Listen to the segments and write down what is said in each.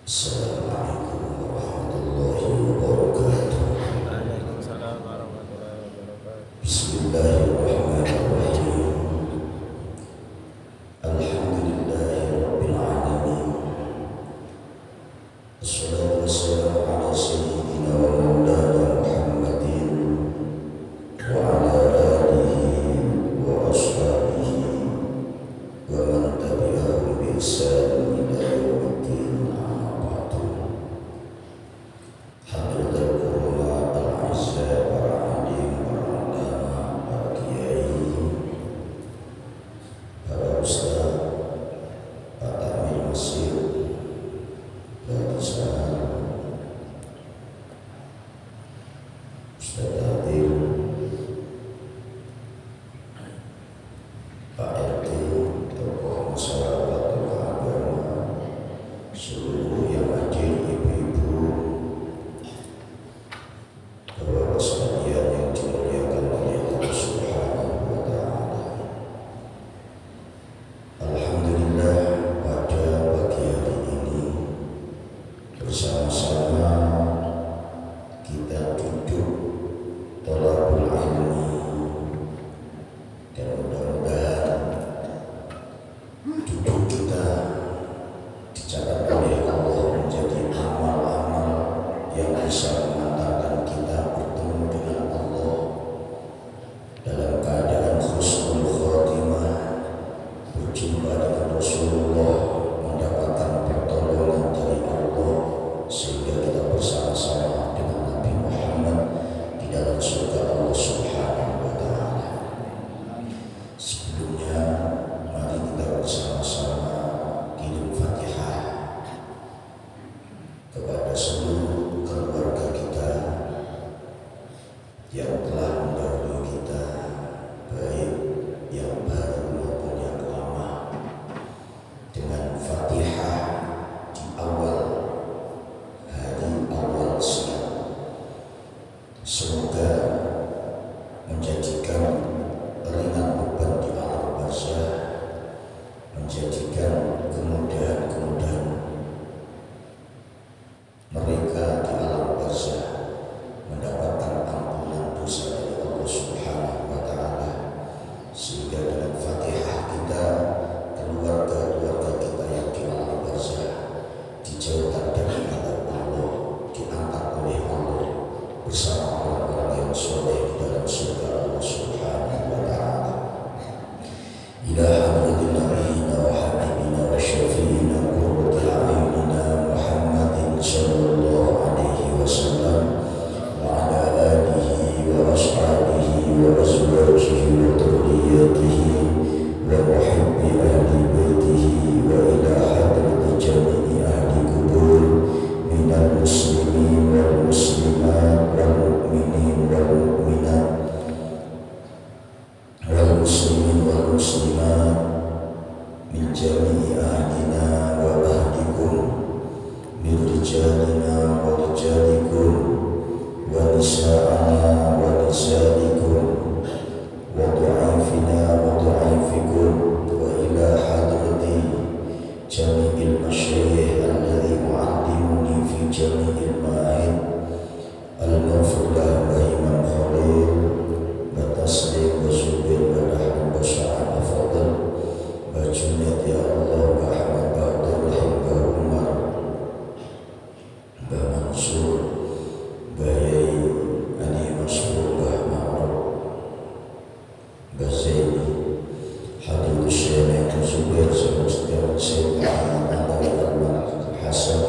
Assalamualaikum warahmatullahi wabarakatuh. Waalaikumsalam warahmatullahi wabarakatuh. Bismillahirrahmanirrahim. Alhamdulillahi rabbil alamin. Wassalatu wassalamu ala sayyidina wa maulana Muhammadin wa ala alihi wa ashabihi wa man tabi'ahum bi ihsan ila yaumiddin. Hadratul ulama al-azza para alim, para ulama, para kiai, para ustaz, para takmir masjid, para ustaz, Ustaz Adil, Pak RT, tokoh masyarakat, tokoh agama, seluruh yang hadir, ibu-ibu, Bapak sekalian yang dimuliakan oleh Allah Subhanahu wa Ta'ala. Alhamdulillah, pada pagi hari ini bersama-sama kita duduk thalabul ilmi, dan mudah-mudahan duduk kita dicatat oleh Allah menjadi amal-amal yang bisa mengantarkan kita bertemu dengan Allah dalam keadaan husnul khotimah, berjumpa dengan Rasulullah, mendapatkan pertolongan dari Allah, sehingga kita bersama-sama dengan Nabi Muhammad di dalam surga Allah Subhanahu wa Ta'ala. Sebelumnya, mari kita bersama-sama kirim Fatihah kepada seluruh keluarga kita yang telah mendahului kita, baik yang baru maupun yang lama, dengan Fatihah di awal hari, awal siang. Semoga menjadikan ringan beban di alam barzah, menjadikan kemudahan-kemudahan mereka di alam barzah, mendapatkan ampunan dosa dari Allah Subhanahu wa Ta'ala, sehingga dengan Fatihah kita, keluarga-keluarga kita yang di alam barzah dijauhkan dari azab Allah, diangkat oleh Allah bersama orang-orang yang soleh di dalam surga Allah Subhanahu wa Ta'ala. Ila hadratin nabiyina wa habibina wa syafi'ina qurrati a'yunina Muhammadin sallallahu alaihi wasallam wa ala alihi wa ashabihi wa azwajihi wa dhurriyyatihi wa muhibbi ahli baitihi wa ila hadrati jami'i ahli kubur minal muslimin wal muslimat wal mu'minin wal mu'minat wal muslimin wal muslimat min jami'i ahlina wa ahlikum, min rijalina wa rijalikum, wa nisa'ana wa nisa'ikum, wa du'afina wa du'afikum, wa ila hadrati jami'il masyayikh alladhi mu'allimuni fi jami'il ma'id al-mafrulah wa imam khalil wa taslim wa subir wa nahum wa sya'an wa fadl wa junat ya Allah wa ahmad wa abdurrahim wa umar wa mansur wa yai ani masyur wa ma'ruf wa zaini hadith syai'in wa subir wa syai'in alawi al-hasan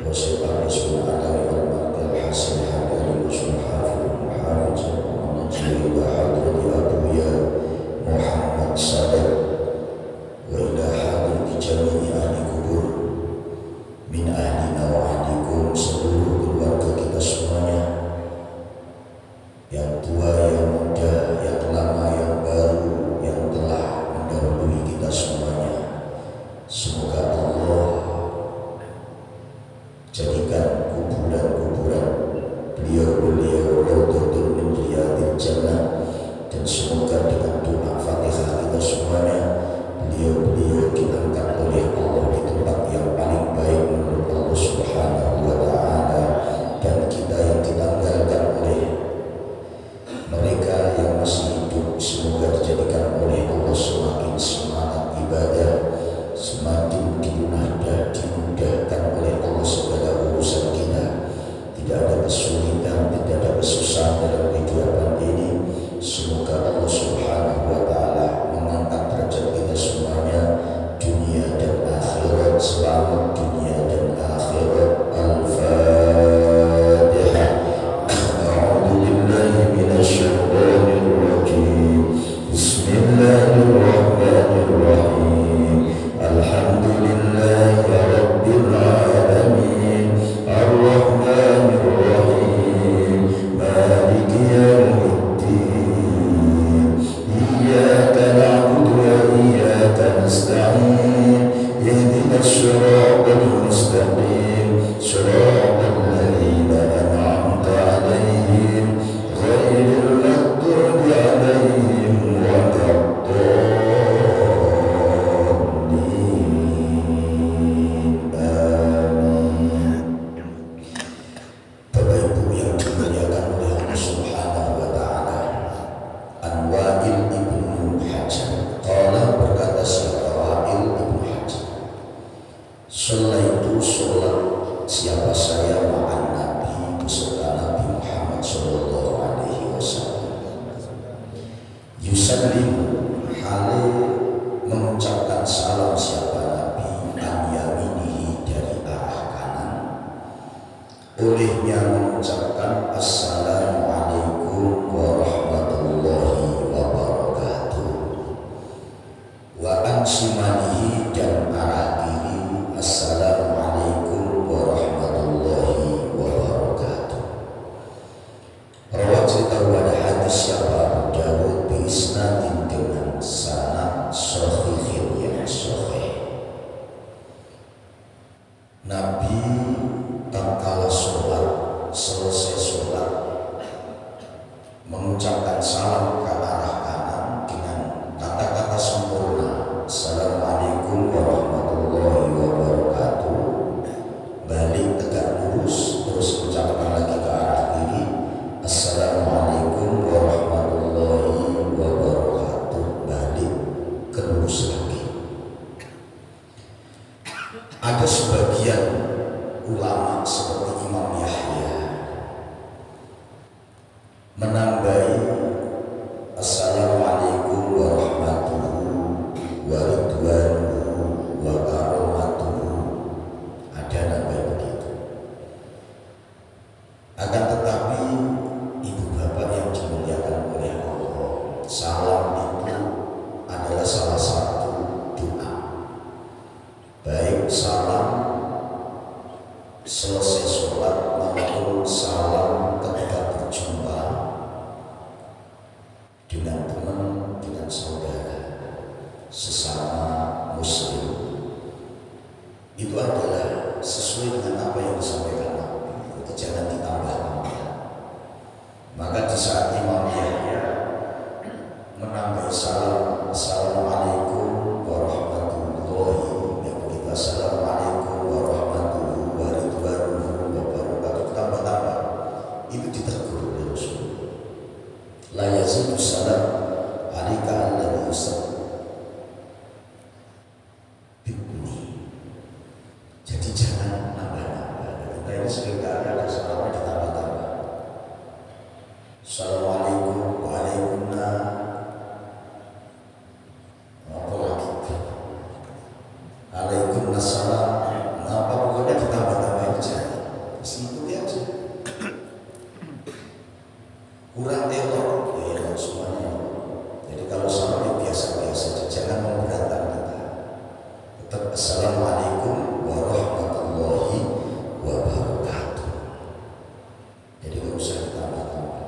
wa syai'in ismun alawi al-hasan hadari masyur hafid muhafid wa najri wa hadrati abuya Muhammad Sadar wa ila hadrati jami'i ahli kubur min ahlina wa ahlikum, seluruh keluarga kita semuanya, yang tua, yang muda, yang lama, yang baru, yang telah mendahului kita semuanya. Semoga Allah jadikan kuburan-kuburan beliau-beliau raudhatun min riyadil jannah, dan semoga dengan doa Fatihah kita semuanya beliau-beliau diangkat oleh Allah di tempat yang paling baik menurut Allah Wa'il ibnu Hajar. Qala berkata siapa Wa'il ibnu Hajar, Sholaitu sholat siapa saya ma'an Nabi beserta Nabi Muhammad sallallahu alaihi wasallam. Yusallimu hale mengucapkan salam siapa Nabi an yaminihi dari arah kanan, olehnya mengucapkan assalamualaikum warahmatullahi wabarakatuh, wa an shimalihi dan arah kiri assalamualaikum warahmatullahi wabarakatuh. Rawat cerita pada hadis siapa Abu Dawud bi isnadin dengan sanad sahihin yang sahih. Nabi tatkala sholat, selesai sholat, mengucapkan salam ke arah kanan dengan kata-kata sempurna assalamualaikum warahmatullahi wabarakatuh, balik tegak lurus, terus ucapkan lagi ke arah kiri assalamualaikum warahmatullahi wabarakatuh, balik ke lurus lagi. Ada sebagian ulama seperti Imam Yahya menambahi assalamualaikum warahmatullahi wabarakatuh wa karamatuhu, ada nambahi begitu. Akan tetapi ibu bapak yang dimuliakan oleh Allah, salam itu adalah salah satu doa, baik salam selesai sholat maupun salam ketika berjumpa dengan teman, dengan saudara sesama muslim, itu adalah sesuai dengan apa yang disampaikan Nabi, itu jangan ditambah-tambah. Maka di saat Imam Yahya menambah salam assalamualaikum warahmatullahi wabarakatuh, assalamualaikum warahmatullahi wabarakatuh, tambah-tambah, itu ditegur oleh Rasul. La yazidu salam alika alladhi yusab bibni. Jadi jangan nambah-nambah. Kita ini seringkali ada salam ditambah-tambah. Assalamualaikum waalaikumsalam. Apa lagi? Waalaikumsalam. Apa pokoknya ditambah-tambah aja. Ikuti aja. Kurang telur, ya semuanya. Jadi kalau salam ya biasa-biasa aja, jangan memberatkan kita. Tetap assalamualaikum warahmatullahi wabarakatuh. Jadi nggak usah ditambah-tambah.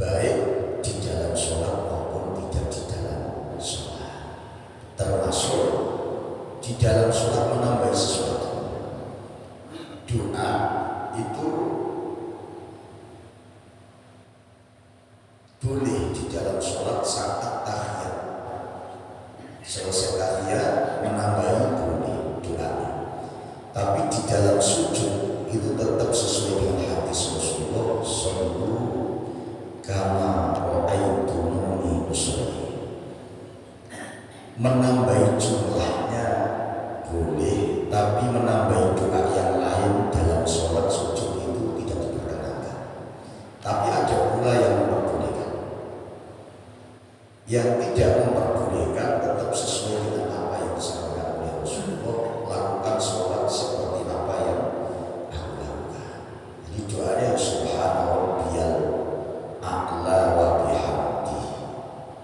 Baik di dalam sholat maupun tidak di dalam sholat. Termasuk di dalam sholat menambah sesuatu. Doa itu boleh di dalam sholat saat tahiyat. Selesai tahiyat menambahi boleh doanya. Tapi di dalam sujud itu tetap sesuai dengan hadis Rasulullah sallallahu kama ra'aitumuni usolli. Menambahi jumlahnya boleh, tapi menambahi doa yang lain dalam sholat sujud itu tidak diperkenankan. Tapi ada pula yang memperbolehkan. Yang tidak memperbolehkan tetap sesuai dengan apa yang disampaikan oleh Rasulullah, lakukan sholat seperti apa yang aku lakukan. Jadi doanya subhanarabbiyal a'la wa bihamdi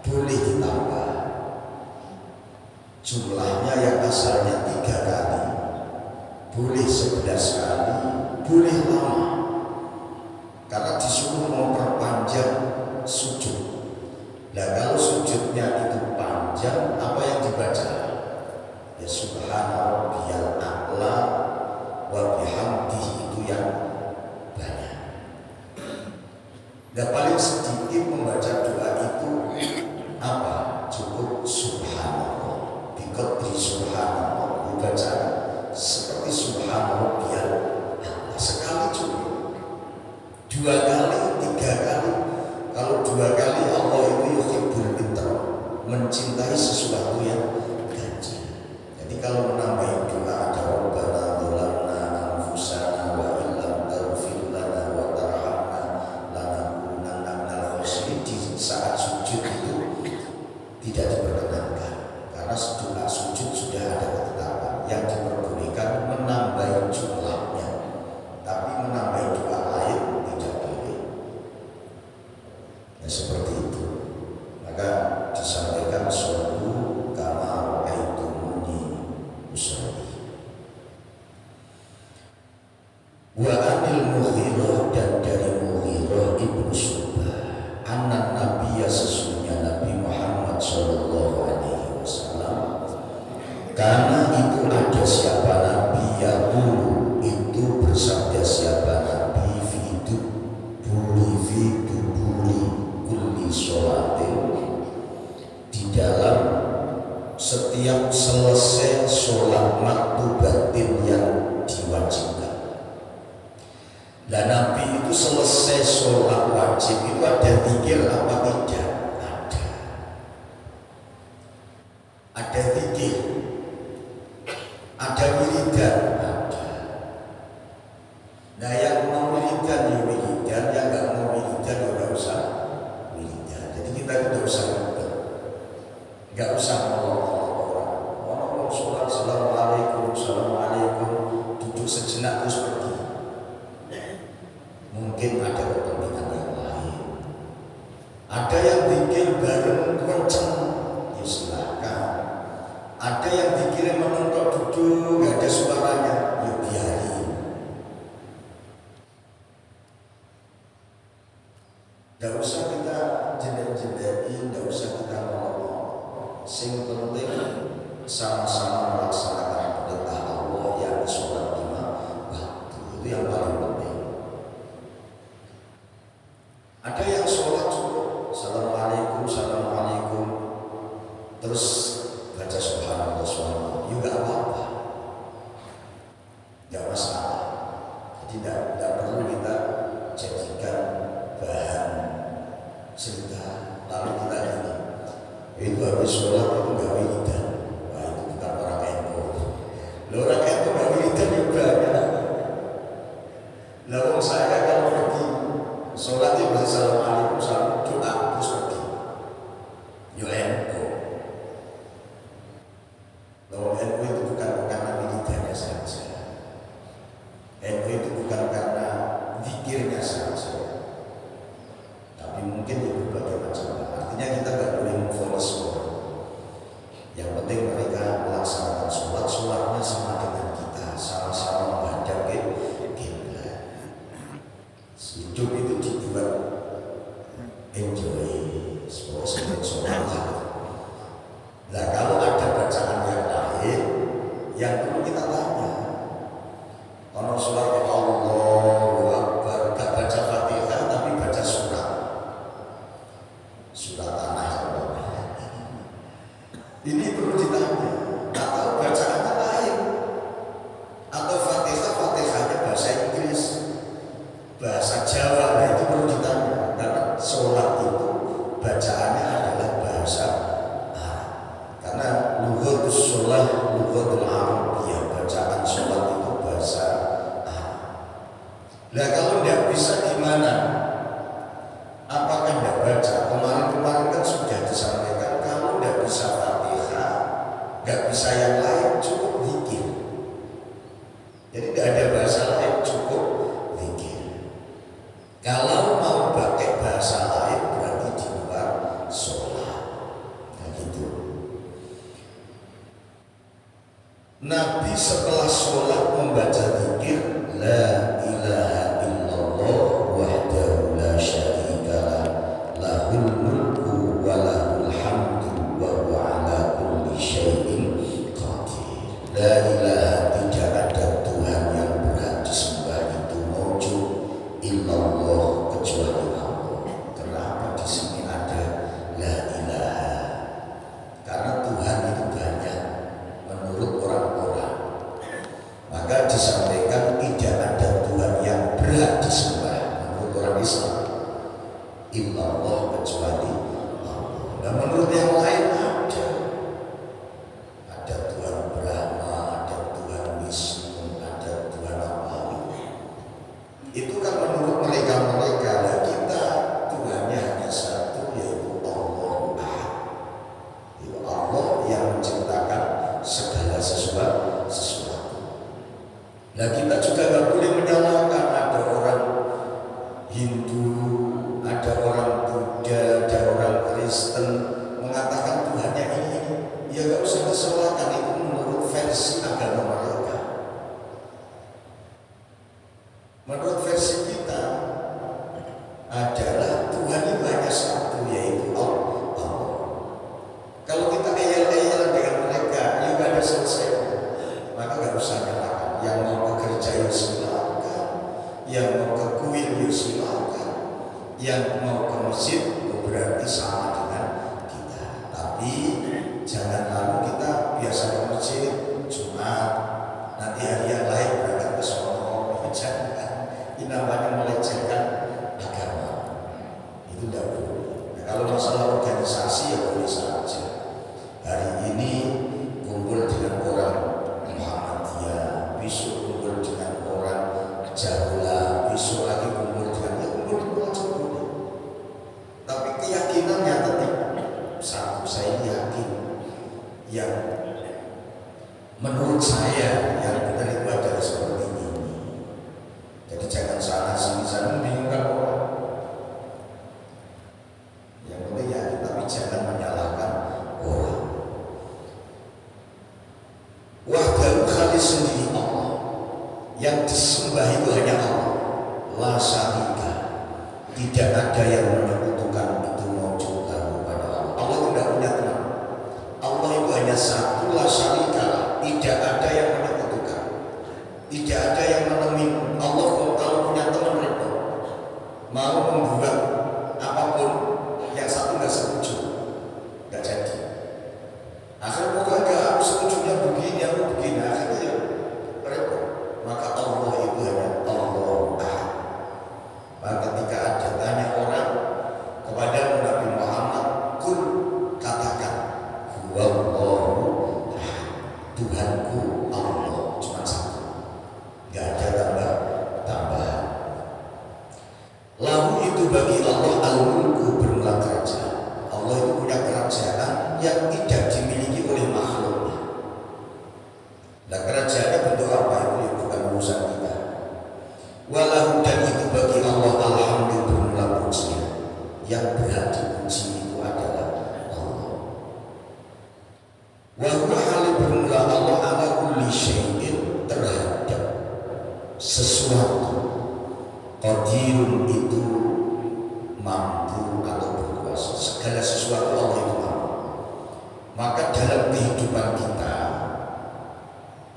boleh ditambah. Jumlahnya yang asalnya 3 kali boleh 11 kali, boleh lama, karena disuruh memperpanjang sujud. Nah kalau sujudnya itu panjang, apa yang dibaca? Ya subhanarabbiyal a'la wa bihamdihi, itu yang banyak. Dan paling sedikit membaca doa itu apa? Cukup subhanallah, biqadri subhanallah, dibaca seperti subhanarabbiyal a'la. Sekali cukup, 2 kali, 3 kali. Kalau 2 saat sujud itu tidak diperkenankan, karena doa sujud sudah ada ketetapan. Yang diperbolehkan menambah jumlahnya, tapi menambah doa lain tidak boleh. Ya seperti itu. Maka disampaikan shollu kama ra'aitumuni usolli. Wa anil Mughirah, dan dari Mughirah ibnu Syu'bah, anna nabiyya, sesungguhnya Nabi Muhammad sallallahu alaihi wasallam, karena itu ada siapa Nabi yaqulu, itu bersabda siapa Nabi, fi duburi kulli sholatin, di dalam setiap selesai sholat maktubatin yang diwajibkan. Dan Nabi itu selesai sholat wajib itu ada zikir apa tidak? Ada zikir, ada wiridan, ada. Nah yang mau wiridan ya wiridan, yang nggak mau wiridan ya nggak usah wiridan. Jadi kita tidak usah ribet, nggak usah ngomong orang sholat assalamualaikum duduk sejenak terus pergi. Mungkin ada kepentingan yang lain. Ada yang zikir bareng kenceng, ya silakan. Ada yang zikir menonton duduk, nggak ada suaranya, ya biarin. Nggak usah kita jendel-jendelin, nggak usah kita ngomong. Sing penting sama-sama melaksanakan perintah Allah yang sholat 5 waktu, itu yang paling penting. Ada yang sholat cukup assalamualaikum terus baca subhanallah juga apa-apa, nggak masalah. Jadi tidak perlu kita jadikan bahan cerita lalu kita ini itu habis sholat itu nggak wiridan. Wah itu bukan orang NU. Orang NU nggak wiridan juga ya. Lalu saya kalau pergi sholat itu assalamualaikum doa terus pergi. Yo NU. Lalu NU itu bukan karena wiridannya saja. NU itu bukan karena zikirnya saja. Tapi mungkin ya berbagai macam. Artinya kita nggak boleh memfonis orang. Yang penting mereka melaksanakan sholatnya sama dengan kita, sama-sama menghadap kiblat. Hidup itu dibuat enjoy, seperti sholat. Nah kalau ada bacaan yang lain, yang perlu kita tanya. Kalau sholat Allahu Akbar, gak baca Fatihah tapi baca surat tanah. Ini perlu ditanya. Atau bacaannya lain, atau Fatihahnya bahasa Inggris, bahasa Jawa, nah itu perlu ditanya. Karena sholat itu bacaannya adalah bahasa Arab. Karena lughatus sholat, lughatul Arabiyah, bacaan sholat itu bahasa Arab. Nah kalau tidak bisa gimana? Apakah tidak baca? Kemarin kan sudah disampaikan, kalau tidak bisa Fatihah, nggak bisa yang lain, cukup zikir. Jadi tidak ada bahasa lain, cukup zikir. Kalau mau pakai bahasa lain berarti di luar sholat. Nah gitu. Nabi setelah sholat membaca zikir la ilaha illallah wahdahu la syarika lahul mulku wa lahul hamdu wa huwa ala kulli syai'in qadir. La ilaha, tidak ada Tuhan yang berhak disembah itu mawjud illallah, kecuali Allah. Kenapa di sini ada la ilaha? Karena Tuhan itu banyak menurut orang-orang. Maka disampaikan Kristen mengatakan Tuhannya ini, ya nggak usah disalahkan, itu menurut versi agama mereka. Menurut versi kita adalah Tuhan itu hanya satu, yaitu Allah. Kalau kita eyal-eyalan dengan mereka, ya nggak ada selesai. Maka nggak usah nyalakan. Yang mau ke gereja ya silakan, yang mau ke kuil ya silakan, yang mau ke masjid berarti sama dengan kita. Tapi jangan lalu kita biasa ke masjid Jumat, nanti hari yang lain berangkat ke sono, jangan. Ini namanya melecehkan agama. Itu tidak boleh. Nah, kalau masalah organisasi ya boleh saja. Hari ini kumpul dengan orang Muhammadiyah, besok kumpul dengan orang Jawa, besok lagi kumpul dengan kumpul aja boleh. Tapi keyakinannya tetap satu, saya yakin yang menurut saya yang benar itu adalah seperti ini. Jadi jangan sana sini sana membingungkan orang. Yang penting ya, tapi jangan menyalahkan orang. Wahdahu khalis sendiri Allah, yang disembah itu hanya Allah, la syarika, tidak ada yang menyekutukan itu maujud lahu pada Allah. Allah tidak punya teman. Allah itu hanya satu, la syarika, tidak ada yang menyekutukan, tidak ada yang menemin. Allah kalau punya teman repot, mau membuat apapun yang satu nggak setuju, nggak jadi. Akhirnya pokoknya aku setujunya begini, aku begini, akhirnya ya repot. Maka Allah itu hanya Allah Ahad. Maka ketika ada tanya orang kepada Nabi Muhammad, kul, katakan huwallahu ahad, Tuhanku Allah cuma satu, nggak ada tambahan. Lahu itu bagi Allah al-mulku, bermula kerajaan. Allah itu punya kerajaan yang tidak dimiliki oleh makhluknya. Nah, kerajaannya bentuk apa itu ya bukan urusan kita. Walahu, dan itu bagi Allah alhamdu, bermula pujian. Yang berhak dipuji itu adalah Allah. Wa huwa hali, bermula Allah ala kulli syai'in, terhadap sesuatu. Qadirun, itu mampu atau berkuasa. Segala sesuatu Allah itu mampu. Maka dalam kehidupan kita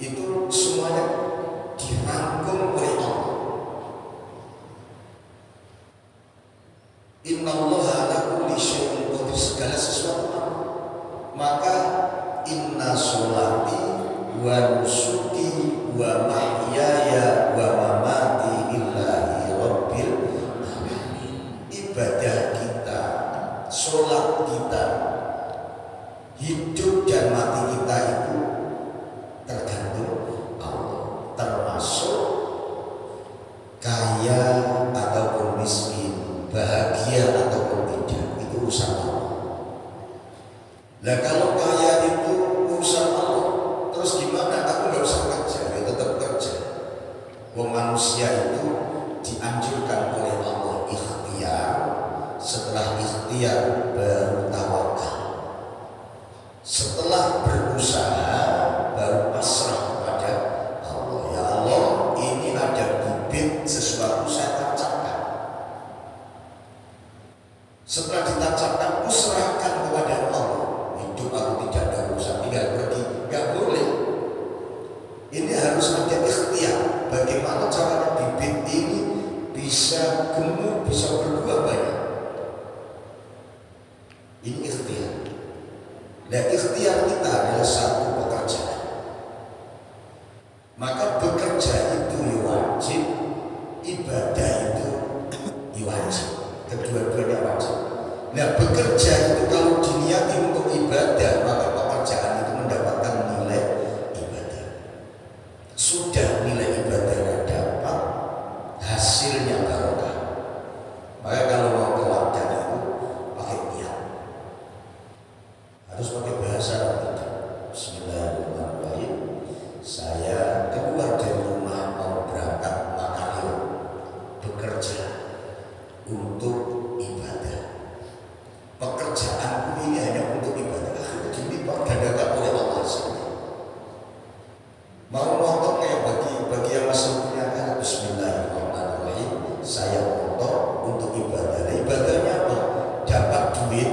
itu semuanya dirangkum oleh Allah. Innallaha ala kulli syai'in qadir, segala sesuatu mampu. Maka inna sholati wa nusuki wa mahyaya wa mamati lillahi rabbil alamin. Ibadah kita, sholat kita, hidup dan mati kita itu tergantung Allah. Termasuk kaya ataupun miskin, bahagia ataupun tidak, itu urusan Allah. Nah, kalau kaya itu urusan Allah, terus gimana? Aku nggak usah kerja, ya tetap kerja. Wong manusia itu dianjurkan oleh Allah ikhtiar. Setelah ikhtiar baru tawakal. Setelah berusaha baru pasrah kepada Allah. Ya Allah, ini ada bibit sesuatu saya tancapkan. Setelah ditancapkan, aku serahkan kepada Allah. Hidup aku tidak ada urusan, tinggal pergi, nggak boleh. Ini harus ada ikhtiar. Bagaimana caranya bibit ini bisa gemuk, bisa berbuah banyak. Ini ikhtiar. Dan ikhtiar kita adalah satu pekerjaan. Maka bekerja itu wajib, ibadah itu wajib. Kedua-duanya wajib. Nah, bekerja itu kalau diniati untuk ibadah, maka pekerjaan itu mendapatkan nilai ibadah. Sudah nilai ibadahnya dapat, hasilnya barokah. Maka kalau mau ke ladang itu pakai niat. Harus pakai bahasa kita. Bismillahirrahmanirrahim. Saya keluar dari rumah mau berangkat Makassar, bekerja untuk ibadah. Pekerjaan tajwid,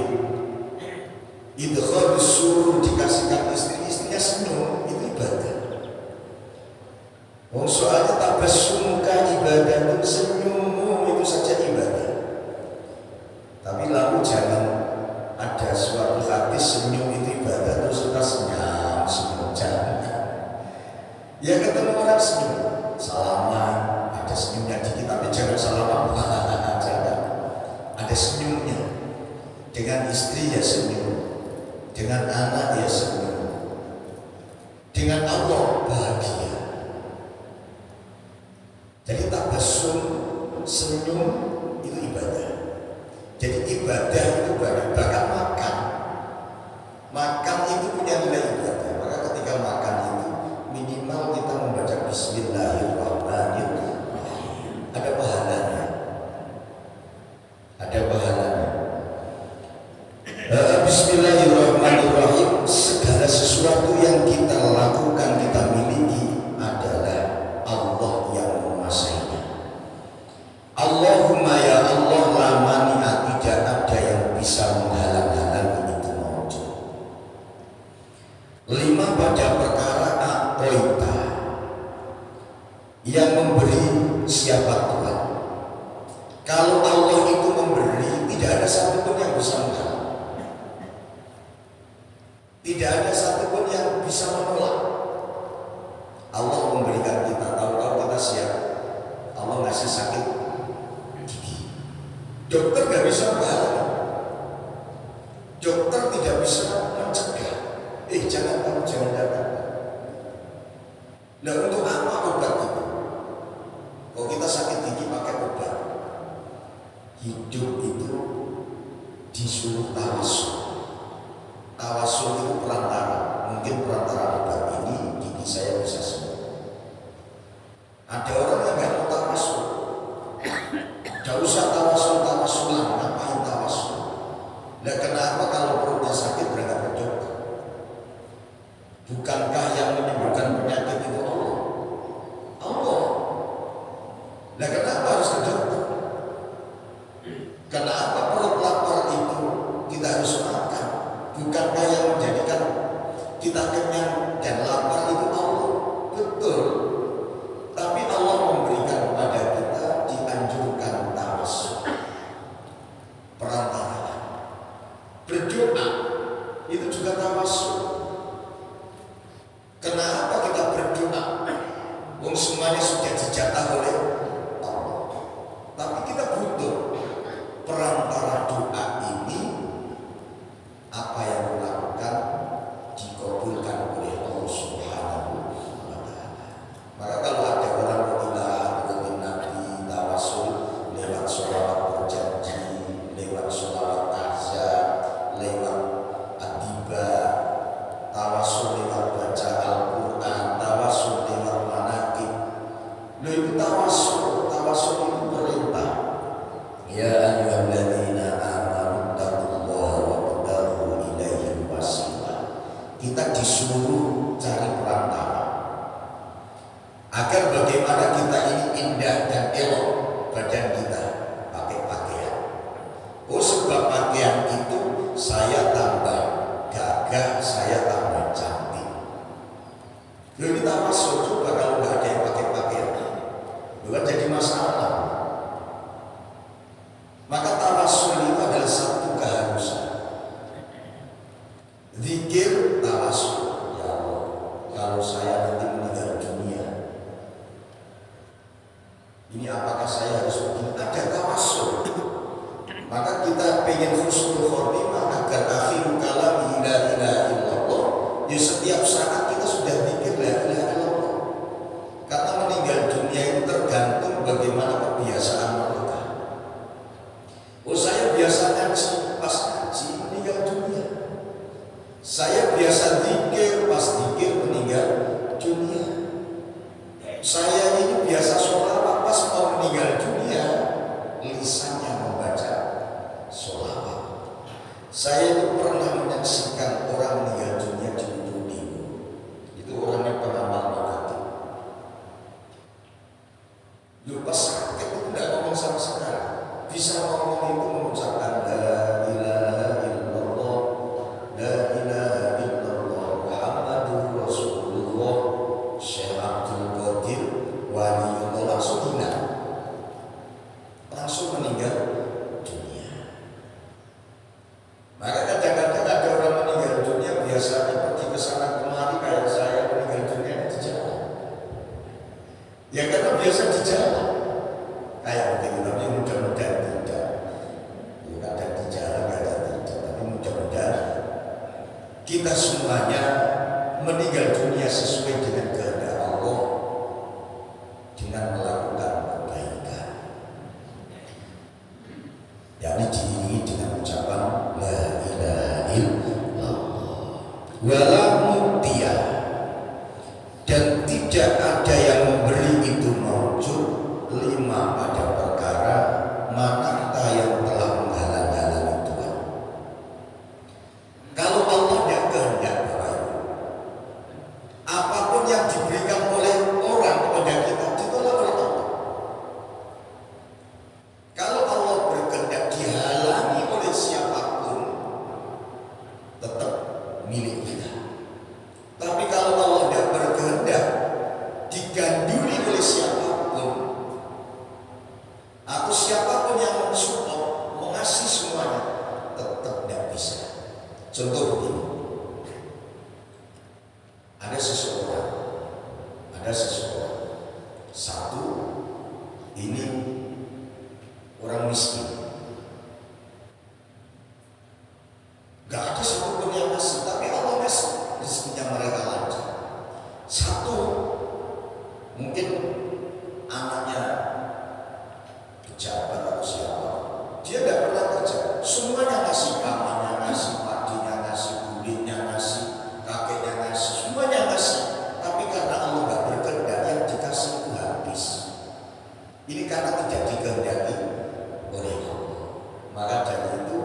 idkhal surur dikasihkan istrinya senyum, itu ibadah. Wong soalnya tabassumuka ibadah, senyummu itu saja ibadah. Tapi lalu jangan ada suatu hadis senyum itu ibadah terus kita senyum jangan. Ya ketemu orang senyum, salaman, ada senyumnya dikit tapi jangan salaman, jangan. Ada senyumnya. Dengan istri ya senyum, dengan anak ya senyum, dengan Allah bahagia. Jadi tabassum, senyum itu ibadah. Jadi ibadah itu bahkan makan itu punya nilai ibadah. Maka ketika makan itu minimal kita membaca Bismillahirrahmanirrahim. Ada pahalanya. Ada pahalanya. Bismillahirrahmanirrahim. Segala sesuatu yang kita lakukan, kita miliki adalah Allah yang menguasainya. Allahumma ya Allah la mani'a, tidak ada yang bisa menghalang-halangi itu maujud. 5 pada perkara a'toita, yang memberi siapa Tuhan. Kalau Allah itu memberi, tidak ada satupun yang bisa menghalang. Tidak ada satupun yang bisa menolak. Allah memberikan kita, tahu-tahu kita siap. Allah ngasih sakit gigi. Dokter gak bisa menghalangi. Dokter tidak bisa mencegah. Jangan kamu jangan datang. Nah untuk apa obat itu? Kalau kita sakit gigi pakai obat. Hidup itu disuruh tawasul. Tawasul itu perantara. Mungkin perantara obat ini gigi saya bisa sembuh. Ada orang yang nggak mau tawasul. Gak usah tawasulan. Ngapain tawasul? Nah kenapa kalau perutnya sakit berangkat ke dokter? Bukankah yang menyembuhkan penyakit itu Allah? Allah. Nah kenapa harus ke dokter? Kenapa perut lapar itu kita harus makan? Bukankah yang menjadikan kita kenyang dan lapar itu Allah? Betul. Tapi Allah memberikan kepada kita, dianjurkan tawasul, perantaraan. Berdoa itu juga tawasul. Kenapa kita berdoa? Wong semuanya sudah dijatah oleh Allah. Tapi kita butuh perantara doa ini. Apa yang dilakukan dikabulkan oleh Allah Subhanahu wa ta'ala. Maka kalau ada orang berilah dengan Nabi tawasul lewat sholawat berjanji, lewat sholawat tahzab, lewat adiba, tawasul lewat baca Al-Quran, tawasul lewat manaqib. Lalu itu tawasul itu perintah. Ya ayyuhalladzina amanu taqullaha wabtaghu ilaihi wasilah. Kita disuruh cari perantara agar bagaimana kita ini indah dan elok badan kita pakai pakaian. Oh sebab pakaian itu saya tambah gagah, saya tambah cantik. Lalu kita masuk coba kalau nggak ada yang pakai pakaian, bukan jadi masalah. Maka tawasul itu adalah satu keharusan. Zikir tawasul. Ya Allah, kalau saya nanti meninggal dunia, ini apakah saya harus begini? Ada tawasul. Maka kita pengen husnul khotimah agar akhir kalam la ilaha illallah. Ya setiap saat kita sudah zikir la ilaha illallah. Karena meninggal dunia itu tergantung bagaimana kebiasaan mereka. Oh saya biasa ngaji, pas ngaji meninggal dunia. Saya biasa zikir, pas zikir meninggal dunia. Saya ini biasa sholawat, pas mau meninggal dunia lisannya membaca sholawat. Saya itu pernah menyaksikan orang meninggal dunia di Indonesia. Itu orangnya peramal negatif. Lupa sakit itu tidak ngomong sama sekali. Bisa ngomong itu mengucapkan la ilaha Maka kadang-kadang ada orang meninggal dunia biasanya pergi ke sana kemari kayak saya meninggal dunia di jalan. Ya karena biasa di jalan kayak begitu, tapi mudah-mudahan tidak. Ya kadang di jalan kadang tidak, tapi mudah-mudahan kita semuanya meninggal dunia sesuai dengan kehendak Allah dengan melakukan kebaikan. Yakni diiringi dengan ucapan la ilaha illallah wala mutiyah, dan tidak ada yang memberi itu maujud lima pada perkara manakah yang telah menghalang-halangi Tuhan. Kalau Allah tidak kehendak apapun yang diberikan oleh orang kepada kita ditolak oleh Allah. Kalau Allah berkehendak dihalangi oleh siapapun tetap milik kita. Tapi kalau Allah tidak berkehendak diganduli oleh siapapun atau siapapun yang mensupport mengasih semuanya tetap tidak bisa. Contoh begini, ada seseorang satu ini orang miskin, gak ada satupun yang ngasih, tapi Allah ngasih rezekinya mereka lancar. Satu mungkin anaknya pejabat atau siapa, dia tidak pernah kerja, semuanya ngasih, pamannya ngasih, padinya ngasih, kulitnya ngasih, kakeknya ngasih, semuanya ngasih. Tapi karena Allah nggak berkehendak, yang dikasih itu habis. Ini karena tidak dikehendaki oleh Allah. Maka dari itu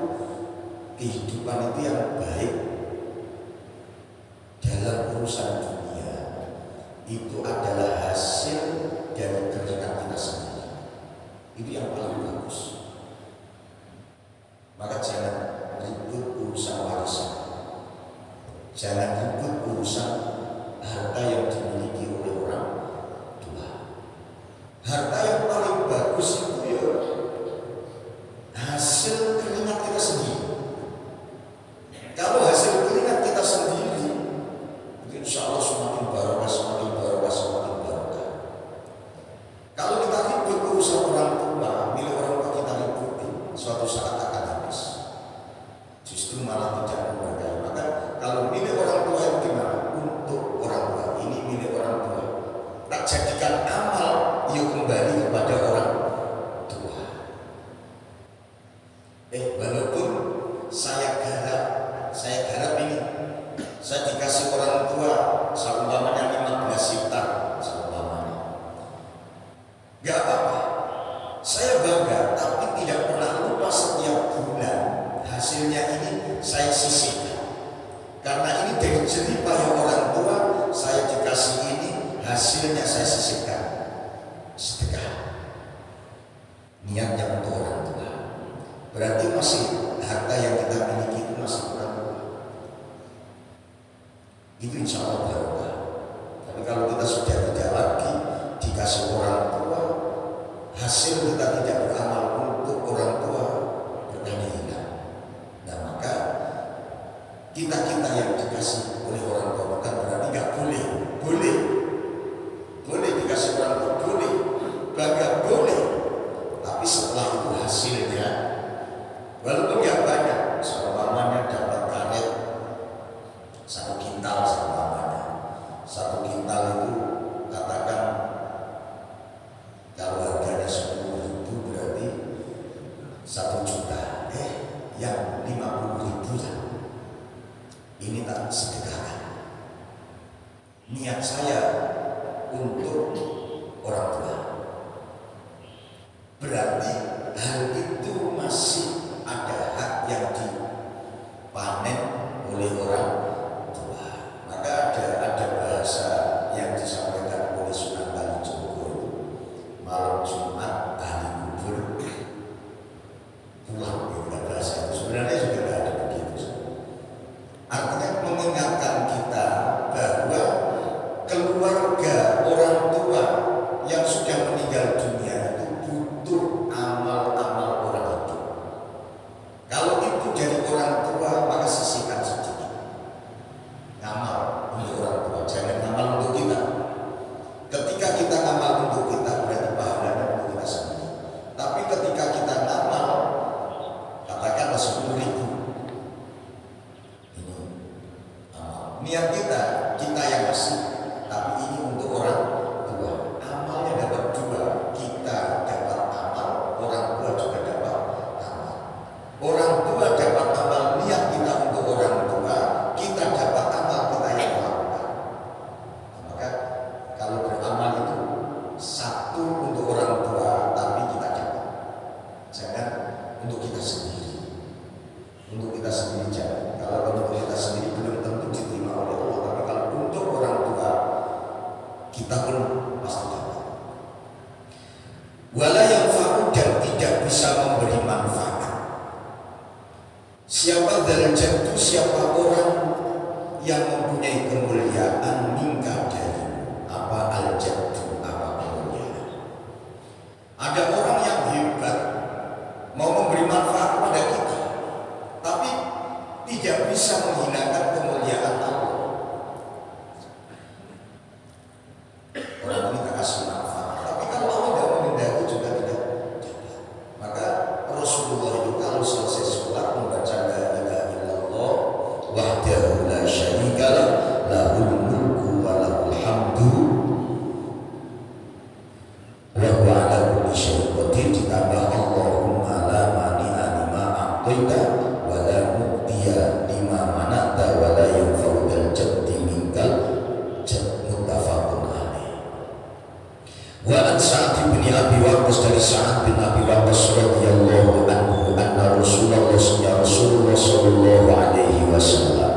kehidupan itu yang baik dalam urusan dunia itu adalah hasil dari keringat kita sendiri. Itu yang paling bagus. Maka jangan ribut urusan warisan, jangan ribut urusan harta yang dimiliki oleh orang tua. Harta yang paling bagus itu ya hasil keringat kita sendiri. Kalau hasil keringat kita sendiri, insya Allah semakin barokah, semakin barokah, semakin barokah. Kalau kita ribut urusan orang tua, milik orang tua kita ributin, suatu saat akan habis. Justru malah tidak memberkahi. Maka kalau milik orang tua itu gimana? Untuk orang tua, ini milik orang tua. Tak jadikan amal, yuk kembali kepada orang tua. Walaupun saya garap ini, saya dikasih orang tua, seumpamanya 15 hektar, seumpamanya. Gak apa-apa, saya bangga, tapi tidak pernah lupa setiap bulan hasilnya ini saya sisihkan. Karena ini dari jerih payah orang tua, saya dikasih ini, hasilnya saya sisihkan. Sedekah. Niatnya untuk orang tua. Berarti masih harta yang kita miliki itu masih orang tua. Itu insya Allah barokah. Tapi kalau kita sudah tidak lagi dikasih orang tua, hasil kita tidak beramal untuk orang tua, berkali hilang. Nah maka kita yang dikasih oleh orang tua, maka berarti nggak boleh dikasih orang tua, boleh bangga, boleh. Tapi setelah itu hasilnya, walaupun nggak banyak, seumpamanya dapat karet 1 kintal, seumpamanya 1 kintal itu katakan kalau harganya 10.000 berarti 1 juta, yang 50.000 lah. Ini tak sedekahkan. Niat saya untuk orang tua. Berarti hal itu masih ada hak yang dipanen oleh orang tua. Maka ada bahasa yang disampaikan oleh Sunan Kalijogo, malam Jumat ahli kubur pulang, gitu bahasa itu. Sebenarnya juga tidak ada begitu. Artinya mengingatkan kita bahwa keluarga orang tua yang sudah meninggal dunia itu butuh amal-amal orang itu. Kalau itu dari orang tua niat kita yang ngasih, tapi ini untuk orang tua. Amalnya dapat dua, kita dapat amal, orang tua juga dapat amal. Orang tua dapat amal niat kita untuk orang tua, kita dapat amal kita yang melakukan. Maka kalau beramal itu satu untuk orang tua, tapi kita dapat. Jangan untuk kita sendiri. Untuk kita sendiri jangan. Kalau untuk kita sendiri belum tentu diterima oleh Allah. Tapi kalau untuk orang tua, kita pun pasti dapat. Wala yang faru dan tidak bisa memberi manfaat. Siapa darajat itu, siapa orang yang mempunyai kemuliaan mingka dari apa al-jaddu, apa kemuliaan. Ada orang yang hebat mau memberi manfaat kepada kita, tapi tidak bisa menghilangkan kemuliaan Allah. Orang ini tak kasih manfaat, tapi kalau Allah tidak mengendaki juga tidak dapat. Maka Rasulullah itu kalau selesai sholat membaca la ilaha illallah wahdahu la syarika lah, lahul mulku wa lahul hamdu wa huwa ala kulli syai'in qadir, ditambah Allahumma la mani'a lima a'taita wa la mu'tiya lima mana'ta wa la yanfa'u dzal jaddi minkal jadd, muttafaqun alaih. Wa an Sa'd bin Abi Waqqas, dari Sa'd bin Abi Waqqas radhiyallahu anhu, anna Rasulullah sallallahu alaihi wasallam,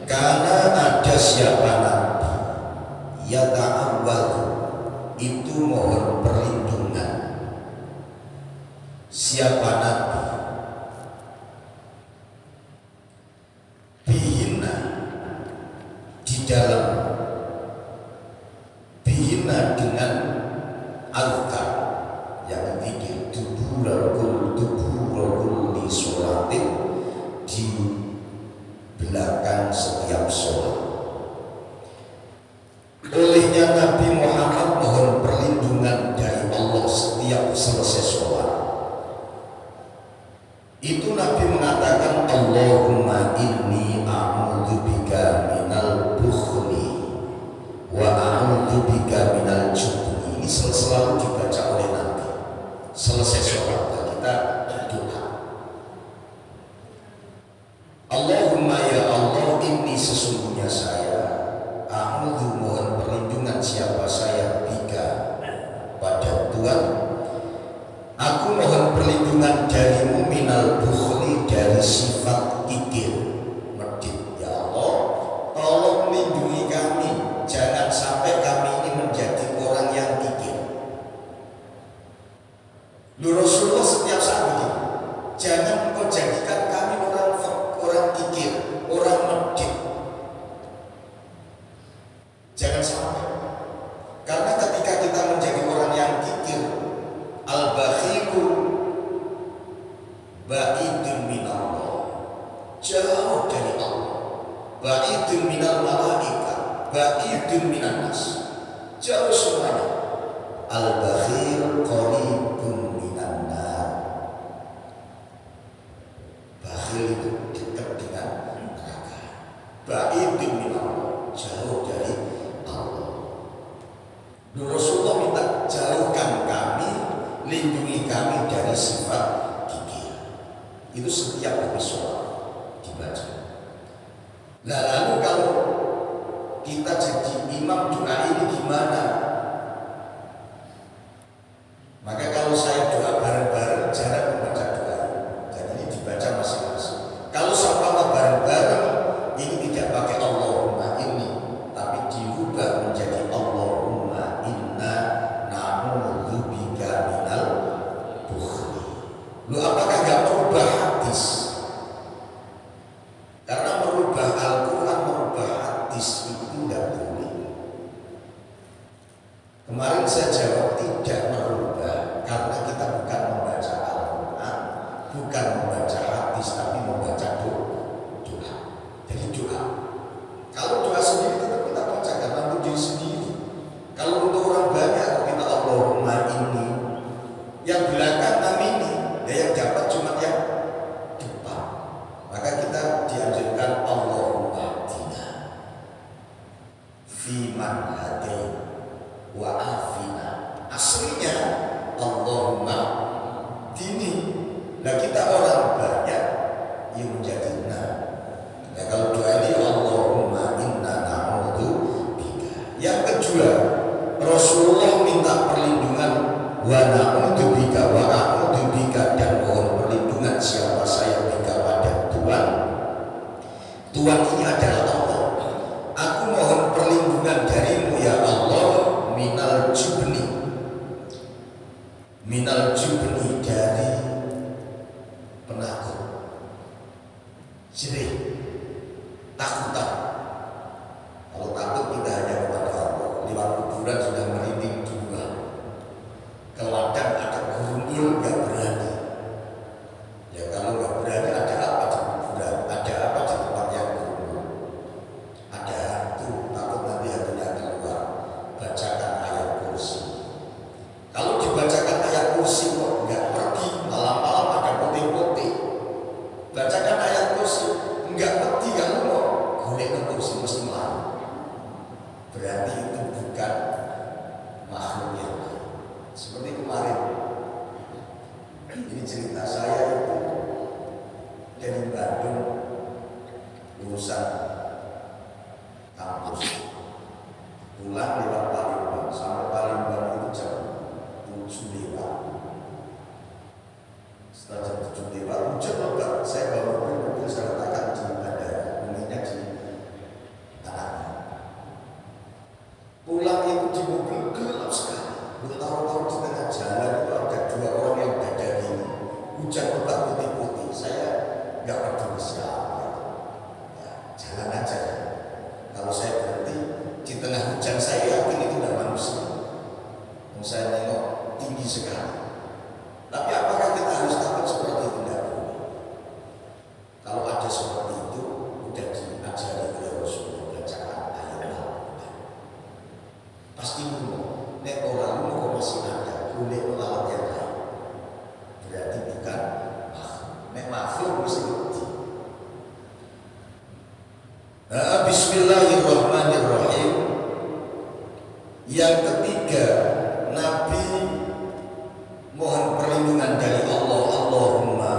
karena ada siapa nabi yata'awwal, itu mohon perlindungan. Siapa nabi bihina, di dalam bihina dengan azkar yang zikir duburakul di sholatin, di belakang setiap sholat. Olehnya Nabi Muhammad mohon perlindungan dari Allah setiap selesai sholat. Itu Nabi mengatakan Allahumma inni a'udzubika minal bukhli wa a'udzubika minal jubni. Ini selalu dibaca oleh Nabi selesai sholat. Kita doa, Allahumma ya Allah, inni sesungguhnya saya, a'udzu mohon perlindungan siapa saya, bika pada Tuhan, aku mohon perlindungan darimu minal bukhli, dari sifat kikir medit. Ya Allah, tolong lindungi kami, jangan sampai kami ini menjadi orang yang kikir. Rasulullah setiap saat begini, jangan engkau jadikan kami orang kikir, orang medit. Jangan sampai. Karena ketika kita menjadi orang yang kikir, al-bakhilu ba'idun minallah, jauh dari Allah. Ba'idun minal malaika, ba'idun minan nas, jauh semuanya. Al-bakhil qaribun minan nar, bakhil itu dekat dengan neraka. Ba'idun minallah, jauh dari Allah. Rasulullah minta jauhkan kami, lindungi kami dari sifat kikir. Itu setiap habis sholat dibaca. Nah, lalu kalau kita jadi imam doa ini gimana? Maka kalau saya doa bareng-bareng, jangan membaca doa. Jadi ini dibaca masing-masing. Kalau sama bareng-bareng, ini tidak pakai Allahumma ini, tapi dirubah menjadi Allahumma inna na'udzubika minal bukhli. Lu apakah gak merubah hadis? Karena merubah Al-Quran, merubah hadis itu tidak boleh. Kemarin saya jawab tidak merubah, karena kita bukan membaca Al-Quran, bukan membaca hadis, tapi membaca doa. Jadi doa. Kalau doa sendiri tetap kita baca karena untuk diri sendiri. Kalau untuk orang banyak kita Allahumma ini, yang belakang amini, dan yang dapat cuma yang depan. Maka kita dianjurkan Allahumma tina. Tuhan. Tuhan ini adalah Allah. Aku mohon perlindungan darimu ya Allah minal jubni dari penakut, jerih, takutan. Kalau takut kita hanya kepada Allah. Lewat kuburan sudah merinding dua. Ke ladang ada gurunggul nggak berani. Ya kalau nggak berani ada apa di kuburan? Ada apa di tempat yang gurunggul? Ada hantu, takut nanti hantunya keluar. Bacakan ayat kursi. Kalau dibacakan ayat kursi kok nggak pergi, malam-malam ada putih-putih. Bacakan ayat kursi, nggak pergi kamu mau golek ke kursi mesti malu. Berarti itu bukan makhluk yang lain. Seperti kemarin, ini cerita saya itu dari Bandung lulusan kampus, pulang lewat Palembang, sampai Palembang itu jam 7 lewat. Setelah jam 7 lewat, hujan lebat. Saya bawa mobil saya letakkan di bandara, umumnya di tanahnya. Pulang itu di mobil gelap sekali. Tahu-tahu di tengah jalan itu ada dua orang yang dada gini. Hujan lebat putih-putih. Saya nggak peduli siapa. Ya, jalan aja. Kalau saya berhenti di tengah hujan, saya yakin itu tidak manusia. Saya nengok tinggi sekali. Tapi apakah kita harus takut seperti itu? Tidak boleh. Kalau ada seperti itu, udah diajari oleh Rasulullah bacakan ayat Al-Quran. Pasti lumpuh. Nek orang lumpuh masih ada, boleh melawan yang lain. Berarti bukan makhluk. Nek makhluk mesti mati. Bismillahirrahmanirrahim. Yang ketiga, Nabi mohon perlindungan dari Allah. Allahumma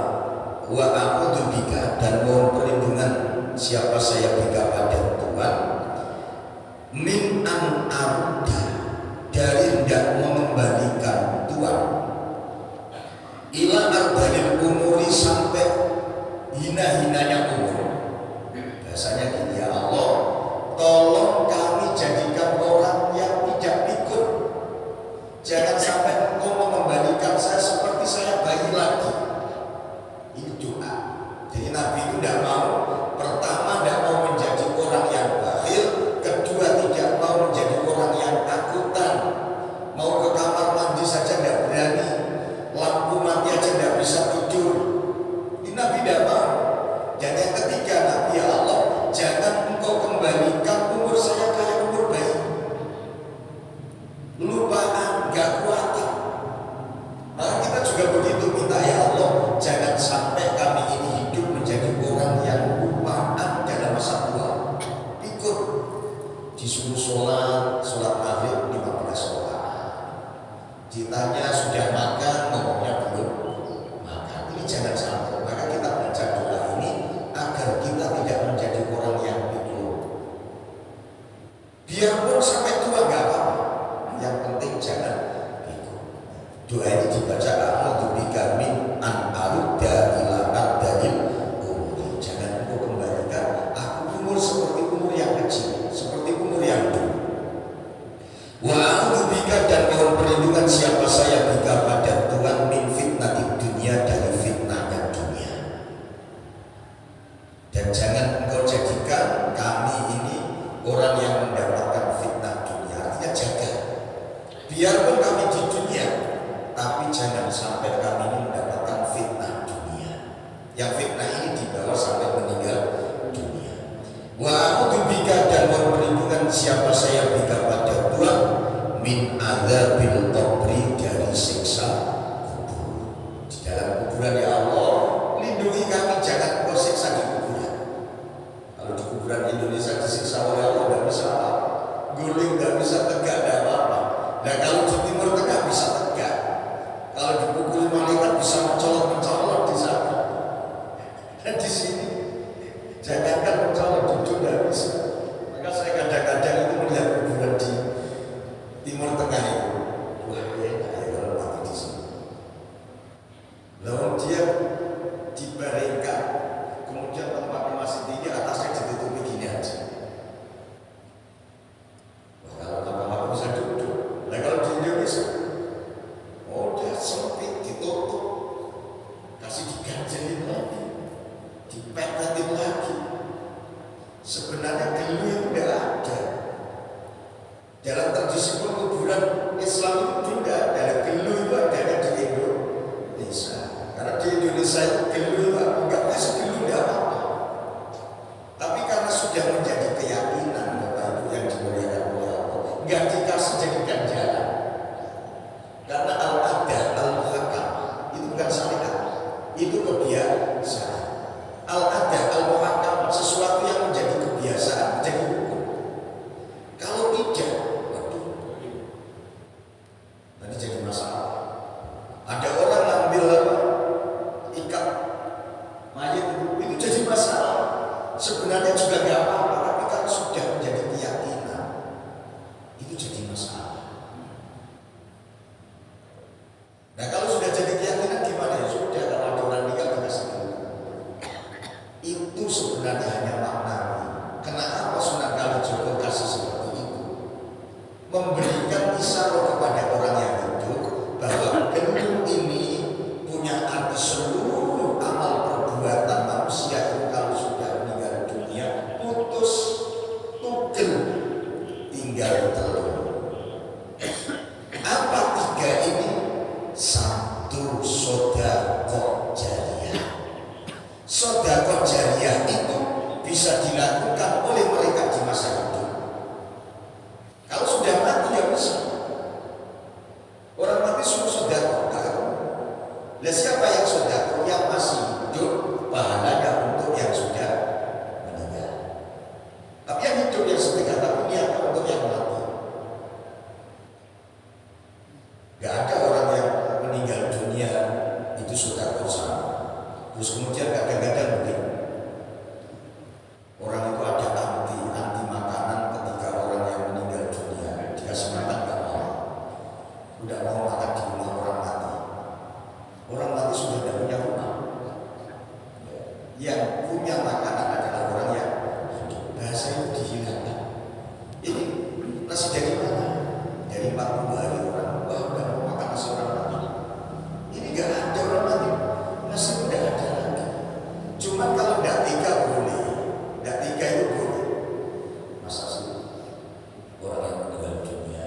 wa a'udzubika, dan mohon perlindungan siapa saya bika pada Tuhan, min an arda, dari hendak mengembalikan Tuhan, ila ardhanil umuri, sampai hina-hinanya umur. Bahasanya gini, ya Allah, tolong kami jadikan orang yang tidak pikun. Jangan sampai engkau mengembalikan saya seperti saya bayi lagi. Ini doa. Jadi Nabi itu tidak mau, pertama tidak mau menjadi orang yang bakhil, kedua tidak mau menjadi orang yang takutan. Mau ke kamar mandi saja tidak berani, lampu mati aja tidak bisa tidur. Ini Nabi tidak mau. Dan yang ketiga, Nabi, ya Allah, jangan engkau kembalikan umur saya kayak umur bayi. Lupaan, gak kuatan. Maka kita juga begitu minta, ya Allah, jangan sampai kami ini hidup menjadi orang yang lupaan dalam masa tua. Pikun, disuruh sholat maghrib 15 sholat. Ditanya sudah makan, ngomongnya belum makan. Ini jangan sampai. Maka kita baca doa ini agar kita tidak menjadi orang yang pikun. Biarpun sampai tua gak apa-apa, yang penting jangan pikun. Doa ini dibaca a'udzubika min an arudda ila ardhanil umuri. Jangan engkau kembalikan aku umur seperti umur yang kecil, seperti umur yang dulu. Wa a'udzubika, dan mohon perlindungan siapa saya bika pada Tuhan, min fitnati dunia, dari fitnahnya dunia. Dan jangan engkau jadikan kami ini orang yang mendapatkan fitnah dunia. Artinya jaga. Biarpun kami di dunia, tapi jangan sampai kami ini mendapatkan fitnah dunia. Yang fitnah ini dibawa sampai meninggal dunia. Wa a'udzubika, dan mohon perlindungan siapa saya bika pada Tuhan, min adzabil qabri, dari siksa kubur. Di dalam kuburan, ya Allah, lindungi kami, jangan engkau siksa di kuburan. Kalau di kuburan Indonesia disiksa oleh Allah tidak bisa apa, guling tidak bisa tegak, tidak apa-apa. Nah kalau di Timur Tengah bisa tegak, kalau dipukul malaikat bisa mencolok di sana. Dan di sini jangankan mencolok, duduk tidak bisa. Maka saya kadang-kadang itu melihat kuburan di Timur Tengah itu, wah enak ya kalau mati di sini. Lalu dia dibaringkan, kemudian Sebenarnya gelu itu tidak ada. Dalam tradisi penguburan Islam itu tidak ada. Gelu itu adanya di Indonesia. Karena di Indonesia itu gelu itu enggak masih gelu tidak apa-apa. Tapi karena sudah menjadi keyakinan Bapak Ibu yang dimuliakan oleh Allah, enggak dikasih jadi ganjaran. Karena al-adah, al-muhakam itu bukan syariat, itu kebiasaan. Al-adah, al-muhakam sesuatu yang menjadi kebiasaan, menjadi hukum. Kalau tidak, waduh, nanti jadi masalah. Ada orang ngambil ikat mayat itu jadi masalah. Sebenarnya juga nggak apa-apa, tapi kalau sudah menjadi keyakinan, itu jadi masalah. Nah kalau sudah jadi keyakinan gimana ya? Sudah, kalau ada orang meninggal dikasih dulu. Itu sebenarnya hanya maknawi. Kenapa Sunan Kalijogo kasih seperti itu? Memberikan isyarat kepada orang yang hidup bahwa gendung ini punya arti seluruh amal perbuatan manusia itu kalau sudah meninggal dunia putus tugel tinggal telur. Apa tiga ini? Satu, sodaqoh jariyah. Sodaqoh jariyah itu bisa dilakukan oleh mereka di masa hidup. Kalau sudah mati ya bisa. Orang mati suruh sodaqoh. Nah siapa yang sodaqoh? Yang masih hidup, pahalanya untuk yang sudah meninggal. Tapi yang hidup yang sedekah, tapi niatnya untuk yang mati. Gak ada orang yang meninggal dunia itu sudah bersama. Terus kemudian kadang-kadang mungkin orang itu ada anti makanan ketika orang yang meninggal dunia dikasih makan gak mau, udah mau makan di rumah orang mati. Orang mati sudah tidak punya rumah. Yang punya makanan adalah orang yang hidup. Bahasa itu dihilangkan. Ini nasi dari mana? Dari 40 hari orang udah mau makan nasi orang mati. Ini gak ada orang mati, nasi udah ada lagi. Cuman kalau gak tiga boleh, gak tiga itu boleh. Masa sih orang yang meninggal dunia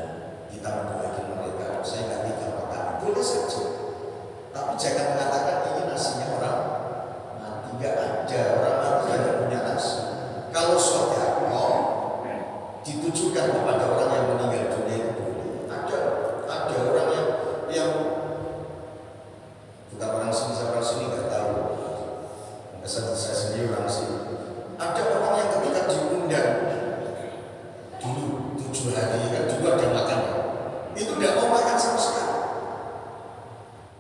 kita mendoakan mereka, saya gak tiga makan, boleh saja. Tapi jangan mengatakan ini nasinya orang mati. Gak ada orang mati yang gak punya nasi. Kalau sedekah ditujukan kepada orang yang meninggal dunia itu boleh. Ada orang yang bukan orang sini nggak tahu. Saya sendiri orang sini. Ada orang yang ketika diundang dulu 7 hari kan dulu ada makan, itu tidak mau makan sama sekali.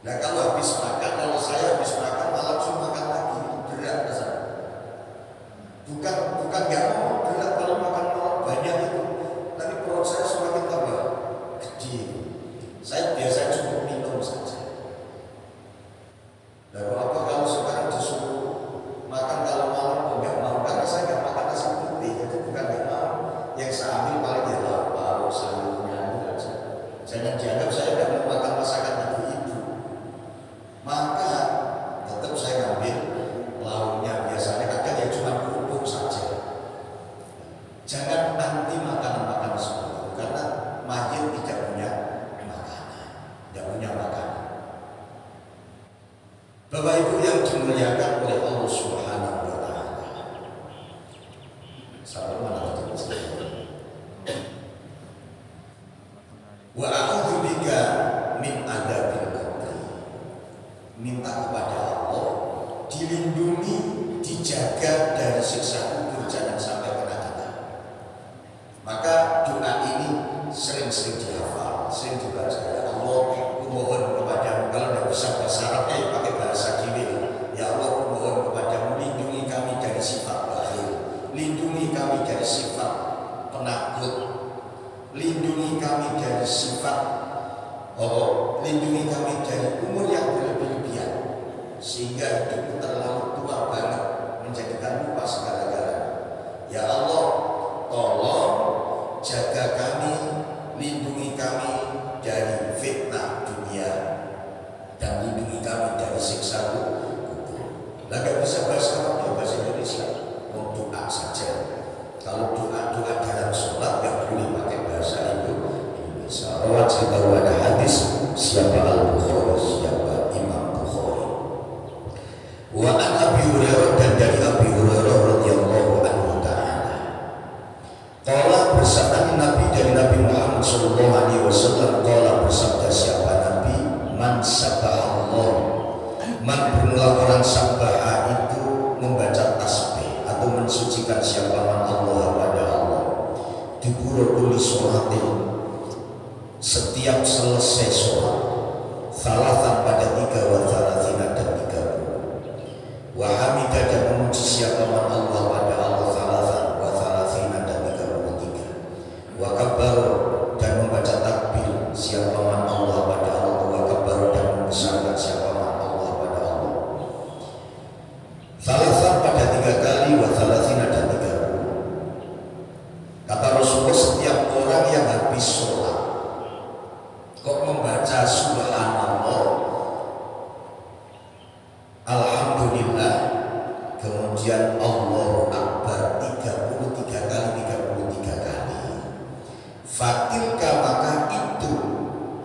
Nah kalau habis makan, kalau saya habis makan malah langsung makan lagi, berat rasanya. Bukan nggak mau berat, kalau makan malam banyak itu nanti perut saya semakin tambah gede. Saya biasa cukup minum saja. Lalu apa kalau sekarang disuruh makan kalau malam nggak mau, karena saya nggak makan nasi putih, jadi bukan nggak mau. Yang saya ambil paling ya lauk sayurnya aja. Jangan dianggap saya nggak mau makan masakan ibu-ibu. Maka tetap saya ngambil lauknya, biasanya kadang ya cuma kerupuk saja. Jangan anti makanan-makanan seperti itu, karena mayit tidak punya makanan, tidak punya makanan. Bapak Ibu yang dimuliakan oleh Allah Subhanahu wa Ta'ala. Sampai mana tadi? Wa a'udzu bika min adzabil qabr. Minta kepada Allah dilindungi, dijaga dari siksa kubur, jangan sampai kena kita. Maka doa ini sering-sering dihafal, sering dibaca. Ya Allah, kumohon kepadamu, kalau tidak bisa bahasa Arabnya ya pakai bahasa Gini. Ya Allah, kumohon kepadamu, lindungi kami dari sifat bakhil, lindungi kami dari sifat penakut, lindungi kami dari sifat lindungi kami dari umur yang berlebih-lebihan, sehingga hidup terlalu tua banget menjadikan lupa segala-galanya. Ya Allah, tolong jaga kami, lindungi kami dari fitnah dunia, dan lindungi kami dari siksa kubur. Lah gak bisa bahasa Arab, bahasa Indonesia, mau doa saja. mensucikan siapa Allah pada Allah. Dubura kulli sholatin, setiap selesai sholat, salatan pada 3 wa salatina dan 30. Wa hamidah dan memuji siapa Allah pada Allah, salatan wa salatina dan 33. Wa kabbar dan membaca takbir siapa Allah pada Allah, wa kabbar dan membesarkan siapa Allah pada Allah. Salatan pada 3 kali, wa salatina dan 30. Kata Rasulullah, setiap orang yang habis sholat kok membaca subhanallah, alhamdulillah, kemudian Allahu Akbar 33 kali, fatilka, maka itu